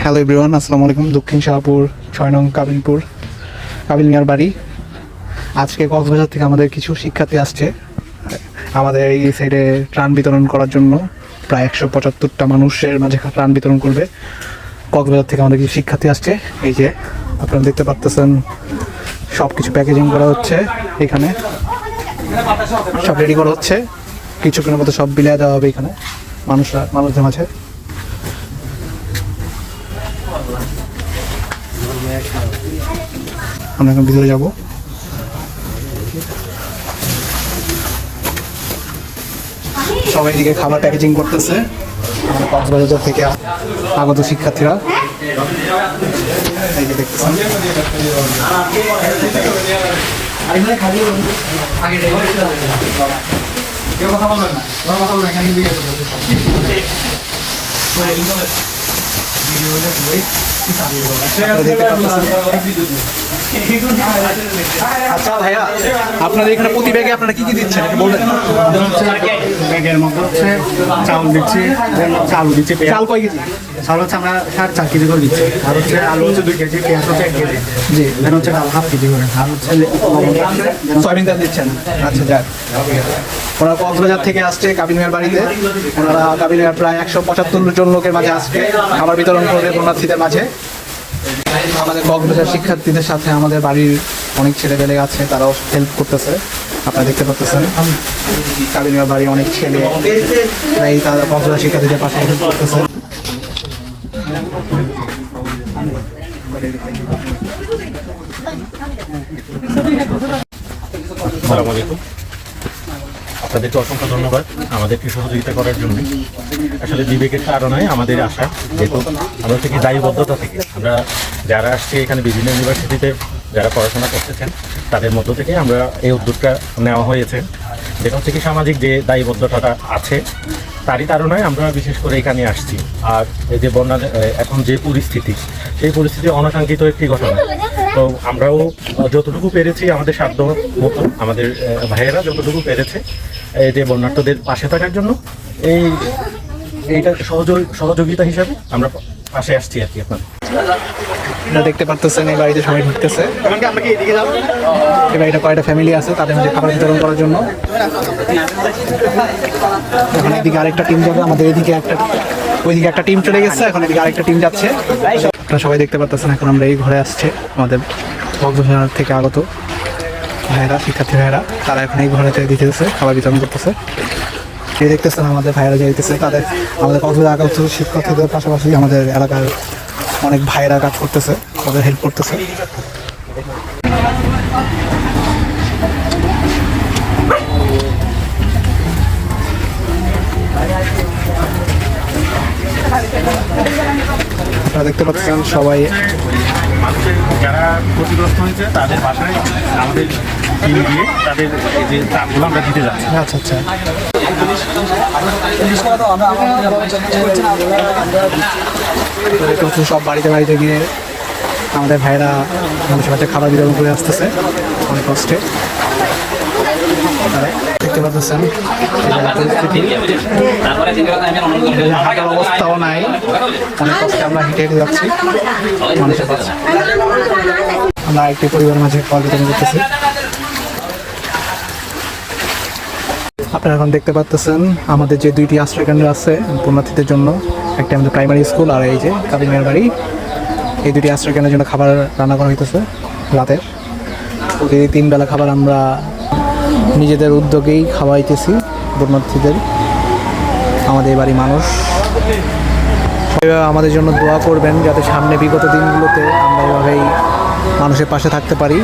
Hello everyone, আসসালামু আলাইকুম। দক্ষিণ শাহপুর 6 নং কাবিল মিয়ার বাড়ি। আজকে কক্সবাজার থেকে আমাদের কিছু শিক্ষার্থী আসছে আমাদের এই সাইডে ত্রাণ বিতরণ করার জন্য। প্রায় 175টা মানুষের মাঝে ত্রাণ বিতরণ করবে। কক্সবাজার থেকে আমাদের কিছু শিক্ষার্থী আসছে। এই যে আপনারা দেখতে পাচ্ছেন, সব কিছু প্যাকেজিং করা হচ্ছে, এখানে সব রেডি করা হচ্ছে। কিছুক্ষণের মধ্যে সব বিলিয়ে দেওয়া হবে এখানে মানুষদের মাঝে। আমরা এখন ভিতরে যাব। সবাই দিকে খাবার প্যাকেজিং করতেছে আমাদের কক্সবাজার থেকে আগত শিক্ষার্থীরা। এই যে দেখতেছেন, আচ্ছা ভাইয়া, আপনাদের এখানে প্রতি ব্যাগে আপনারা কি কি দিচ্ছেন একটু বলবেন? ব্যাগের মধ্যে হচ্ছে চাউল দিচ্ছি, আলু দিচ্ছি। চাল কয় কেজি? চাউল হচ্ছে আমরা 4.5 কেজি করে দিচ্ছি। আর হচ্ছে আলু হচ্ছে 2 কেজি, পেঁয়াজ হচ্ছে 1 কেজি। জি, দেন হচ্ছে ডাল 1/2 কেজি করে। আর হচ্ছে সয়াবিন তেল দিচ্ছেন। আচ্ছা, যাক, ওনারা কক্সবাজার থেকে আসছে কাবিল মিয়ার বাড়িতে। ওনারা কাবিল মিয়ার প্রায় 175 জন লোকের মাঝে আসছে, খাবার বিতরণ করবে বন্যার্থীদের মাঝে। আমাদের কক্সবাজার শিক্ষার্থীদের সাথে আমাদের বাড়ির অনেক ছেলেপেলে আছে, তারাও হেল্প করতেছে। আপনারা দেখতে পাচ্ছেন কাবিল মিয়ার বাড়ির অনেক ছেলে এই তারা কক্সবাজার শিক্ষার্থীদের পাশে হেল্প করতেছে। আসসালামু আলাইকুম। আপনাদেরকে অসংখ্য ধন্যবাদ আমাদেরকে সহযোগিতা করার জন্য। আসলে বিবেকের তাড়নায় আমাদের আশা, যেহেতু আমরা থেকে দায়বদ্ধতা থেকে আমরা যারা আসছে এখানে বিভিন্ন ইউনিভার্সিটিতে যারা পড়াশোনা করতেছেন তাদের মধ্য থেকে আমরা এই উদ্যোগটা নেওয়া হয়েছে। যেটা হচ্ছে কি সামাজিক যে দায়বদ্ধতাটা আছে তারই তাড়নায় আমরা বিশেষ করে এখানে আসছি। আর এই যে বন্যা এখন যে পরিস্থিতি, সেই পরিস্থিতি অনাকাঙ্ক্ষিত একটি ঘটনা। তো আমরাও যতটুকু পেরেছি আমাদের সাধ্য মতো, আমাদের ভাইয়েরা যতটুকু পেরেছে এই যে বন্যার্থদের পাশে থাকার জন্য এইটা সহযোগিতা হিসাবে আমরা পাশে আসছি আর কি। আপনারা দেখতে পারতেছেন এই বাড়িতে সবাই ঢুকতেছে। এই বাড়িটা কয়টা ফ্যামিলি আছে তাদের মধ্যে খাবার বিতরণ করার জন্য। এখন এদিকে আরেকটা টিম যাবে, আমাদের এদিকে ওইদিকে একটা টিম চলে গেছে, এখন এদিকে আরেকটা টিম যাচ্ছে। আপনারা সবাই দেখতে পাচ্ছেন এখন আমরা এই ঘরে আসছে আমাদের কক্সবাজার থেকে আগত ভাইয়েরা, শিক্ষার্থী ভাইয়েরা, তারা এখন এই ঘরেতে দিতেছে, খাবার বিতরণ করতেছে। এই দেখতেছেন আমাদের ভাইয়েরা যাইতেছে, আমাদের কক্সবাজার আগত শিক্ষার্থীদের পাশাপাশি আমাদের এলাকার অনেক ভাইয়েরা কাজ করতেছে, তাদের হেল্প করতেছে। আপনারা দেখতে পাচ্ছেন সবাই মানুষের যারা ক্ষতিগ্রস্ত হয়েছে তাদের বাসায় আমাদের টিম দিয়ে তাদের এই যে ত্রাণগুলো আমরা দিতে যাচ্ছি। আচ্ছা আচ্ছা, সব বাড়িতে বাড়িতে গিয়ে আমাদের ভাইরা মানুষের কাছে খাবার বিতরণ করে আসতেছে অনেক কষ্টে। দেখতে পাচ্ছেন হাঁটার অবস্থাও নাই, অনেক কষ্টে আমরা হেঁটে হেঁটে যাচ্ছি মানুষের কাছে। আমরা একটি পরিবারের মাঝে খাবার বিতরণ করতেছি। আপনারা এখন দেখতে পাচ্ছেন আমাদের যে 2টি আশ্রয়কেন্দ্র আছে পুণ্যার্থীদের জন্য, একটা আমাদের প্রাইমারি স্কুল আর এই যে কাবিল মিয়ার বাড়ি। এই 2টি আশ্রয়কেন্দ্রের জন্য খাবার রান্না করা হইতেছে রাতের। প্রতিদিন 3 বেলা খাবার আমরা নিজেদের উদ্যোগেই খাওয়াইতেছি পুণ্যার্থীদের, আমাদের এই বাড়ি মানুষ। আমাদের জন্য দোয়া করবেন যাতে সামনে বিগত দিনগুলোতে আমরা এভাবেই মানুষের পাশে থাকতে পারি।